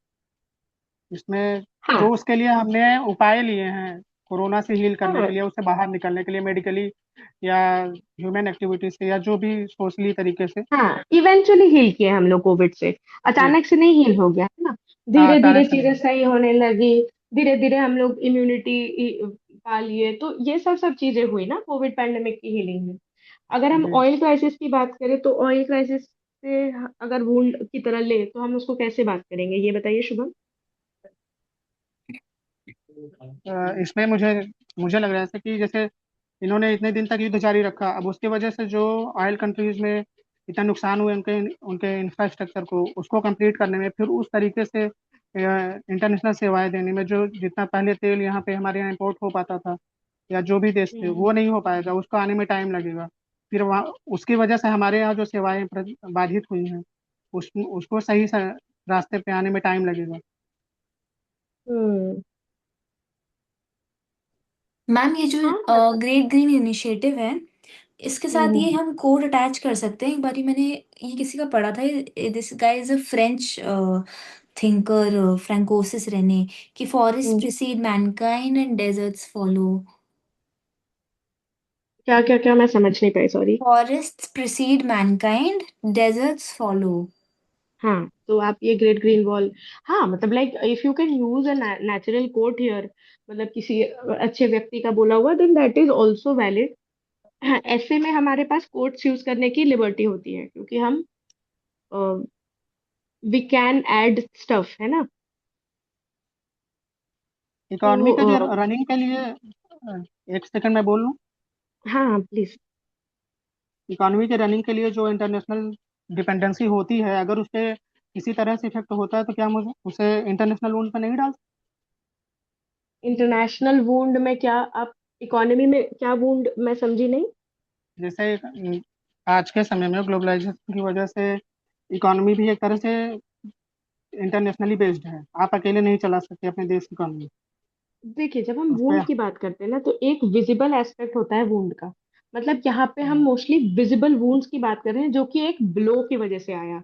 इसमें हाँ जो उसके लिए हमने उपाय लिए हैं कोरोना से हील करने हाँ के लिए, उससे बाहर निकलने के लिए, मेडिकली या ह्यूमन एक्टिविटी से या जो भी सोशली तरीके से। हाँ, इवेंचुअली हील किए हम लोग कोविड से। जी। अचानक से नहीं हील हो गया है ना। हाँ, धीरे धीरे अचानक से चीजें नहीं। सही होने लगी। धीरे धीरे हम लोग इम्यूनिटी पा लिए, तो ये सब सब चीजें हुई ना कोविड पैंडेमिक की हीलिंग में। अगर हम जी। ऑयल क्राइसिस की बात करें, तो ऑयल क्राइसिस से अगर वुंड की तरह ले, तो हम उसको कैसे बात करेंगे, ये बताइए शुभम। इसमें मुझे मुझे लग रहा है कि जैसे इन्होंने इतने दिन तक युद्ध जारी रखा, अब उसकी वजह से जो ऑयल कंट्रीज में इतना नुकसान हुए उनके उनके इंफ्रास्ट्रक्चर को, उसको कंप्लीट करने में, फिर उस तरीके से इंटरनेशनल सेवाएं देने में, जो जितना पहले तेल यहाँ पे हमारे यहाँ इंपोर्ट हो पाता था या जो भी देश थे, वो हम्म। नहीं हो पाएगा, उसको आने में टाइम लगेगा। फिर वहाँ उसकी वजह से हमारे यहाँ जो सेवाएं बाधित हुई हैं, उसको सही रास्ते पे आने में टाइम लगेगा। हम्म। मैम ये जो हाँ मतलब। ग्रेट ग्रीन इनिशिएटिव है, इसके साथ ये हम्म। हम कोड अटैच कर सकते हैं। एक बारी मैंने ये किसी का पढ़ा था, this guy is a French thinker, Francois Rene, कि forest hmm. Precede mankind and deserts follow. क्या क्या क्या, मैं समझ नहीं पाई, sorry. Forest precede mankind, deserts follow. हाँ, तो आप ये ग्रेट ग्रीन वॉल, हाँ मतलब like if you can use a natural quote here, मतलब किसी अच्छे व्यक्ति का बोला हुआ, then that is also valid. ऐसे में हमारे पास कोट्स यूज करने की लिबर्टी होती है, क्योंकि हम वी कैन ऐड स्टफ, है ना। इकोनॉमी का जो तो रनिंग के लिए, एक सेकंड मैं बोल लूँ। हाँ हाँ प्लीज। इकोनॉमी के रनिंग के लिए जो इंटरनेशनल डिपेंडेंसी होती है, अगर उस पर किसी तरह से इफेक्ट होता है तो क्या मुझे उसे इंटरनेशनल लोन पर नहीं डाल? इंटरनेशनल वुंड में क्या आप, इकोनॉमी में क्या वुंड, मैं समझी नहीं। जैसे आज के समय में ग्लोबलाइजेशन की वजह से इकोनॉमी भी एक तरह से इंटरनेशनली बेस्ड है, आप अकेले नहीं चला सकते अपने देश की इकोनॉमी। देखिए, जब हम उस वुंड पर। की बात करते हैं ना, तो एक विजिबल एस्पेक्ट होता है वुंड का। मतलब यहाँ पे हम मोस्टली विजिबल वुंड्स की बात कर रहे हैं, जो कि एक ब्लो की वजह से आया।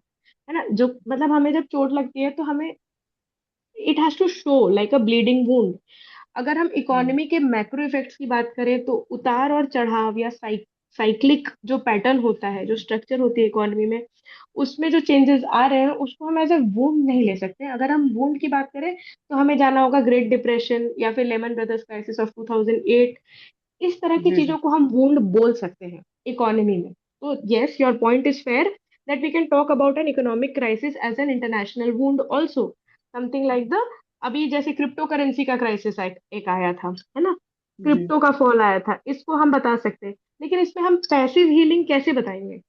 है ना, जो मतलब हमें जब चोट लगती है तो हमें it has to show like a bleeding wound. अगर हम इकोनॉमी के मैक्रो इफेक्ट्स की बात करें तो उतार और चढ़ाव या साइक्लिक जो पैटर्न होता है, जो स्ट्रक्चर होती है इकोनॉमी में, उसमें जो चेंजेस आ रहे हैं उसको हम एज ए वुंड नहीं ले सकते। अगर हम वुंड की बात करें तो हमें जाना होगा ग्रेट डिप्रेशन या फिर लेमन ब्रदर्स क्राइसिस ऑफ 2008। इस तरह की जी जी। चीजों को हम वुंड बोल सकते हैं इकोनॉमी में। तो yes, your point is fair that we can talk about an economic crisis as an international wound also, something like the अभी जैसे क्रिप्टो करेंसी का क्राइसिस एक आया था, है ना, जी क्रिप्टो का फॉल आया था, इसको हम बता सकते हैं। लेकिन इसमें हम पैसिव हीलिंग कैसे बताएंगे?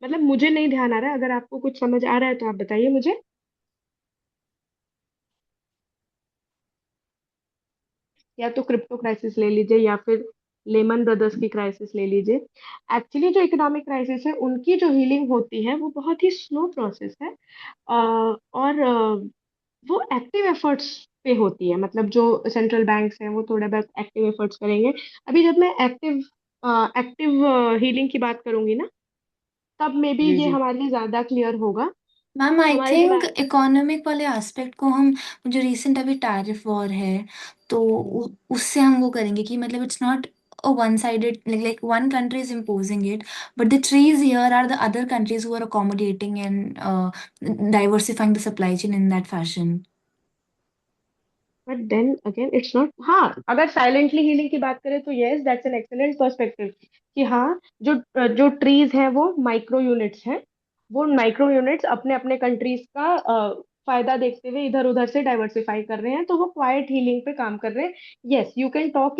मतलब मुझे नहीं ध्यान आ रहा है, अगर आपको कुछ समझ आ रहा है तो आप बताइए मुझे। या तो क्रिप्टो क्राइसिस ले लीजिए या फिर लेमन ब्रदर्स की क्राइसिस ले लीजिए। एक्चुअली जो इकोनॉमिक क्राइसिस है उनकी जो हीलिंग होती है वो बहुत ही स्लो प्रोसेस है। और वो एक्टिव एफर्ट्स पे होती है। मतलब जो सेंट्रल बैंक्स हैं वो थोड़ा बहुत एक्टिव एफर्ट्स करेंगे। अभी जब मैं एक्टिव एक्टिव हीलिंग की बात करूंगी ना, तब मे बी जी ये जी। हमारे लिए ज्यादा क्लियर होगा। मैम आई हमारे थिंक दिमाग इकोनॉमिक वाले एस्पेक्ट को हम, जो रिसेंट अभी टैरिफ वॉर है, तो उससे हम वो करेंगे कि मतलब it's not a one-sided, like one country is imposing it, but the trees here are the other countries who are accommodating and diversifying the supply chain in that fashion. But then again it's not. हाँ, अगर silently healing की बात करें तो yes, that's an excellent perspective कि हाँ, जो जो ट्रीज हैं वो माइक्रो यूनिट्स हैं। वो माइक्रो यूनिट्स अपने अपने कंट्रीज का फायदा देखते हुए इधर उधर से डाइवर्सिफाई कर रहे हैं, तो वो क्वाइट हीलिंग पे काम कर रहे हैं। Yes, you can talk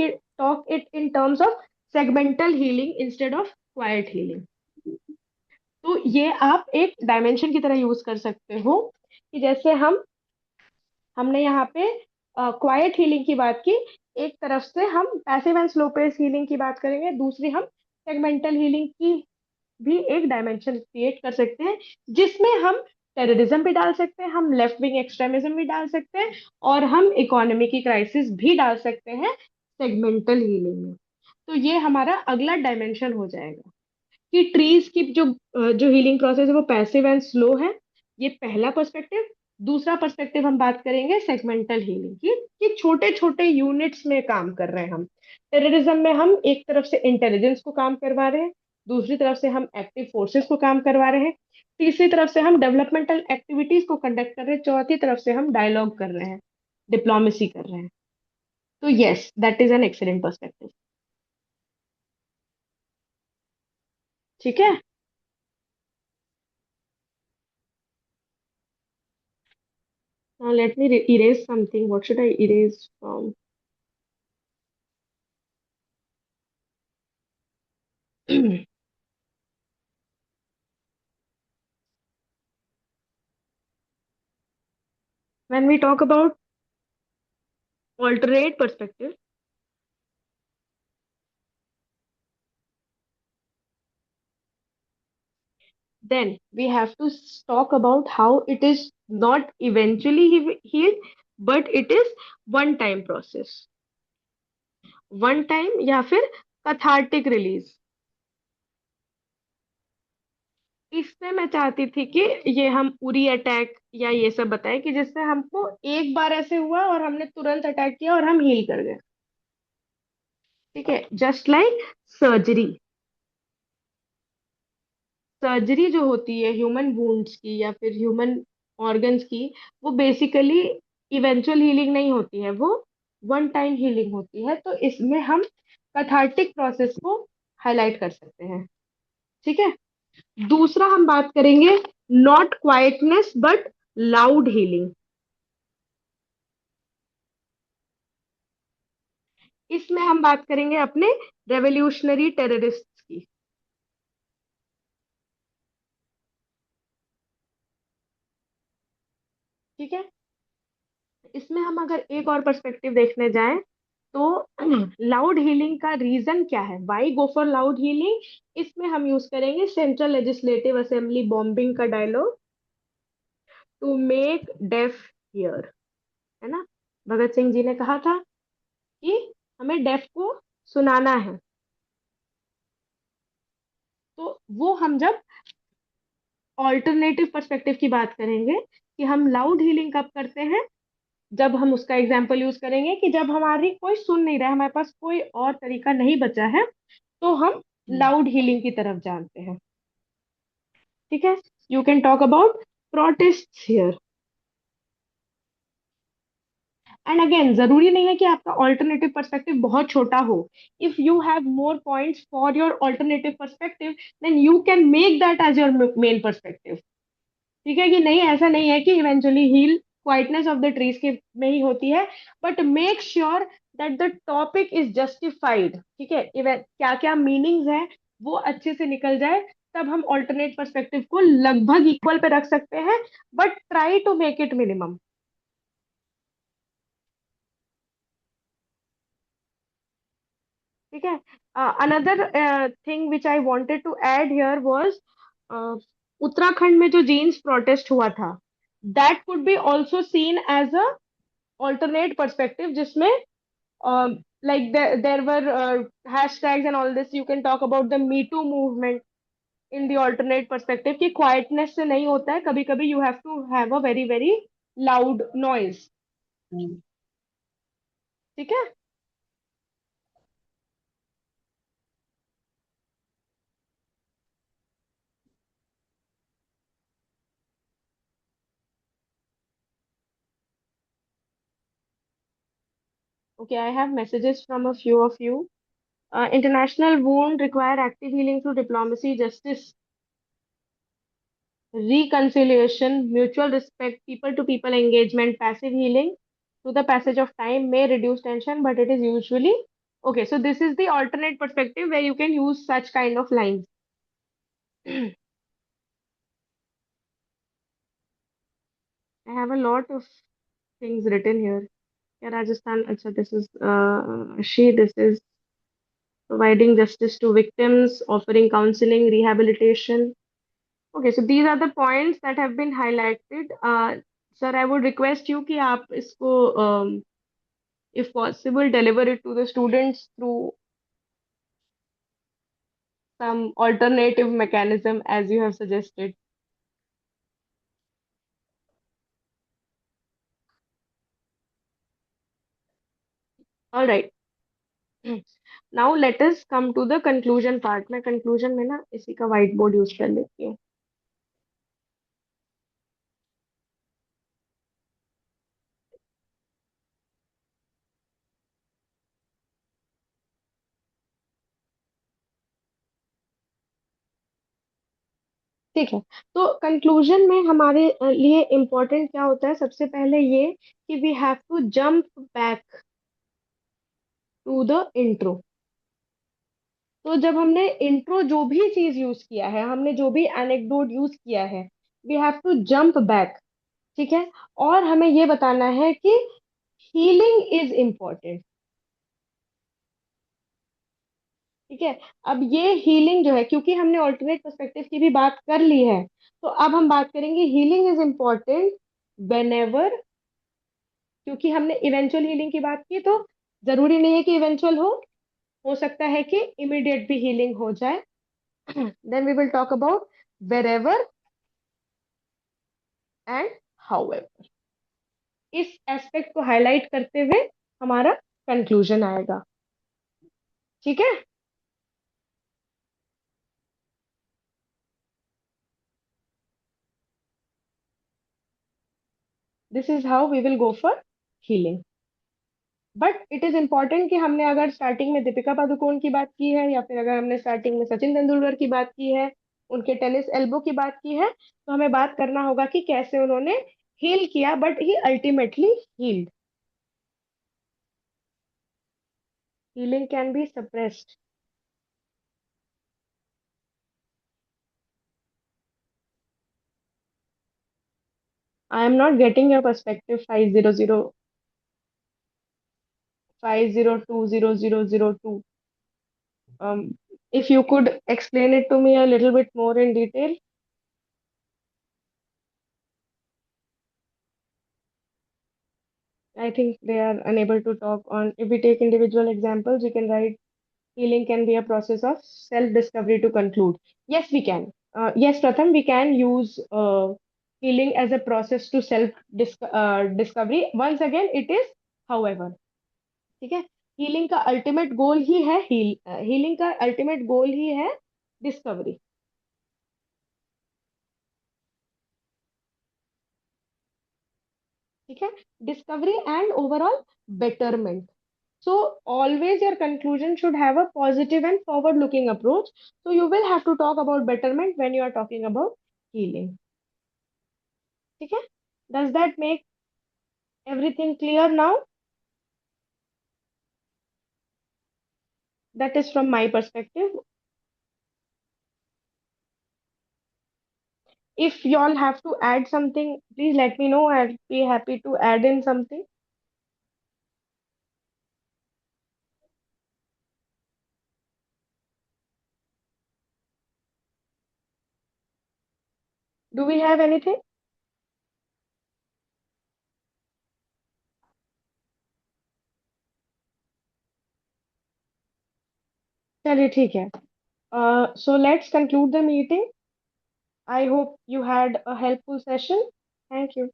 it in terms of segmental healing instead of quite healing. तो ये आप एक डायमेंशन की तरह यूज कर सकते हो कि जैसे हमने यहाँ पे क्वाइट हीलिंग की बात की, एक तरफ से हम passive and slow pace healing की बात करेंगे, दूसरी हम सेगमेंटल हीलिंग की भी एक डायमेंशन क्रिएट कर सकते हैं, जिसमें हम टेररिज्म भी डाल सकते हैं, हम लेफ्ट विंग एक्सट्रीमिज्म भी डाल सकते हैं, और हम इकोनॉमी की क्राइसिस भी डाल सकते हैं सेगमेंटल हीलिंग में। तो ये हमारा अगला डायमेंशन हो जाएगा कि ट्रीज की जो हीलिंग प्रोसेस है वो पैसिव एंड स्लो है। ये पहला पर्सपेक्टिव। दूसरा पर्सपेक्टिव हम बात करेंगे सेगमेंटल हीलिंग की, कि छोटे छोटे यूनिट्स में काम कर रहे हैं हम। टेररिज्म में हम एक तरफ से इंटेलिजेंस को काम करवा रहे हैं, दूसरी तरफ से हम एक्टिव फोर्सेस को काम करवा रहे हैं, तीसरी तरफ से हम डेवलपमेंटल एक्टिविटीज को कंडक्ट कर रहे हैं, चौथी तरफ से हम डायलॉग कर रहे हैं, डिप्लोमेसी कर रहे हैं। तो yes, that is an excellent perspective. ठीक है। Now let me erase something. What should I erase from? When we talk about alternate perspective, then we have to talk about how it is not eventually healed, but it is one time process, one time या फिर cathartic release। इससे मैं चाहती थी कि ये हम Uri attack या ये सब बताएं कि जिससे हमको एक बार ऐसे हुआ और हमने तुरंत अटैक किया और हम हील कर गए। ठीक है, जस्ट लाइक सर्जरी। सर्जरी जो होती है ह्यूमन वुंड्स की या फिर ह्यूमन ऑर्गन्स की, वो बेसिकली इवेंचुअल हीलिंग नहीं होती है, वो वन टाइम हीलिंग होती है। तो इसमें हम कैथार्टिक प्रोसेस को हाईलाइट कर सकते हैं। ठीक है। दूसरा हम बात करेंगे not quietness but loud healing. इसमें हम बात करेंगे अपने रेवोल्यूशनरी टेररिस्ट की। ठीक है। इसमें हम अगर एक और पर्सपेक्टिव देखने जाएं तो लाउड हीलिंग का रीजन क्या है, why go for loud healing? इसमें हम यूज करेंगे सेंट्रल लेजिस्लेटिव असेंबली बॉम्बिंग का dialogue, to make deaf hear. है ना, भगत सिंह जी ने कहा था कि हमें डेफ को सुनाना है। तो वो हम जब ऑल्टरनेटिव पर्सपेक्टिव की बात करेंगे कि हम लाउड हीलिंग कब करते हैं, जब हम उसका एग्जाम्पल यूज करेंगे कि जब हमारी कोई सुन नहीं रहा है, हमारे पास कोई और तरीका नहीं बचा है, तो हम लाउड हीलिंग की तरफ जानते हैं। ठीक है, you can talk about protest here. And again, जरूरी नहीं है कि आपका ऑल्टरनेटिव पर्सपेक्टिव बहुत छोटा हो। If you have more points for your alternative perspective, then you can make that as your main perspective. ठीक है, कि नहीं, ऐसा नहीं है कि eventually heal quietness of the trees के में ही होती है, but make sure that the topic is justified. ठीक है, क्या क्या मीनिंग्स हैं वो अच्छे से निकल जाए, तब हम ऑल्टरनेट पर्सपेक्टिव को लगभग इक्वल पे रख सकते हैं, but try to make it minimum. ठीक है, another thing which I wanted to add here was, Uttarakhand में जो जीन्स प्रोटेस्ट हुआ था, that could be also seen as a alternate perspective, जिसमें like there were hashtags and all this. You can talk about the Me Too movement in the alternate perspective कि quietness से नहीं होता है, कभी कभी you have to have a very very loud noise। ठीक है, okay, I have messages from a few of you. International wound require active healing through diplomacy, justice, reconciliation, mutual respect, people to people engagement. Passive healing through the passage of time may reduce tension, but it is usually okay. So this is the alternate perspective where you can use such kind of lines. I have a lot of things written here. Yeah, Rajasthan, acha, this is this is providing justice to victims, offering counseling, rehabilitation. Okay, so these are the points that have been highlighted. Sir, I would request you कि आप इसको if possible, deliver it to the students through some alternative mechanism as you have suggested. All right. Now let us come to the conclusion part. मैं conclusion में ना इसी का white board use कर लेती हूँ। ठीक है, तो कंक्लूजन में हमारे लिए इम्पोर्टेंट क्या होता है, सबसे पहले ये कि we have to jump back to the intro. तो जब हमने इंट्रो जो भी चीज यूज किया है, हमने जो भी एनेक्डोट यूज किया है, we have to jump back. ठीक है, और हमें ये बताना है कि हीलिंग इज इम्पोर्टेंट। ठीक है, अब ये हीलिंग जो है, क्योंकि हमने ऑल्टरनेट पर्सपेक्टिव की भी बात कर ली है, तो अब हम बात करेंगे healing is important when ever. क्योंकि हमने इवेंचुअल हीलिंग की बात की, तो जरूरी नहीं है कि इवेंचुअल हो सकता है कि इमीडिएट भी हीलिंग हो जाए। Then we will talk about wherever and however. इस एस्पेक्ट को हाईलाइट करते हुए हमारा कंक्लूजन आएगा। ठीक है, this is how we will go for healing. But it is important कि हमने अगर स्टार्टिंग में दीपिका पादुकोण की बात की है, या फिर अगर हमने स्टार्टिंग में सचिन तेंदुलकर की बात की है, उनके टेनिस एल्बो की बात की है, तो हमें बात करना होगा कि कैसे उन्होंने हील किया, but he ultimately healed. Healing can be suppressed. I am not getting your perspective 5020002. If you could explain it to me a little bit more in detail. I think they are unable to talk on. If we take individual examples, we can write healing can be a process of self-discovery to conclude. Yes, we can. Yes, Pratham, we can use healing as a process to self-discovery. Once again, it is, however, ठीक है, healing का ultimate goal ही है healing का ultimate goal ही है discovery. ठीक है, discovery and overall betterment. So always your conclusion should have a positive and forward looking approach. So you will have to talk about betterment when you are talking about healing. ठीक है, does that make everything clear now? That is from my perspective. If y'all have to add something, please let me know. I'll be happy to add in something. Do we have anything? चलिए ठीक है. So let's conclude the meeting. I hope you had a helpful session. Thank you.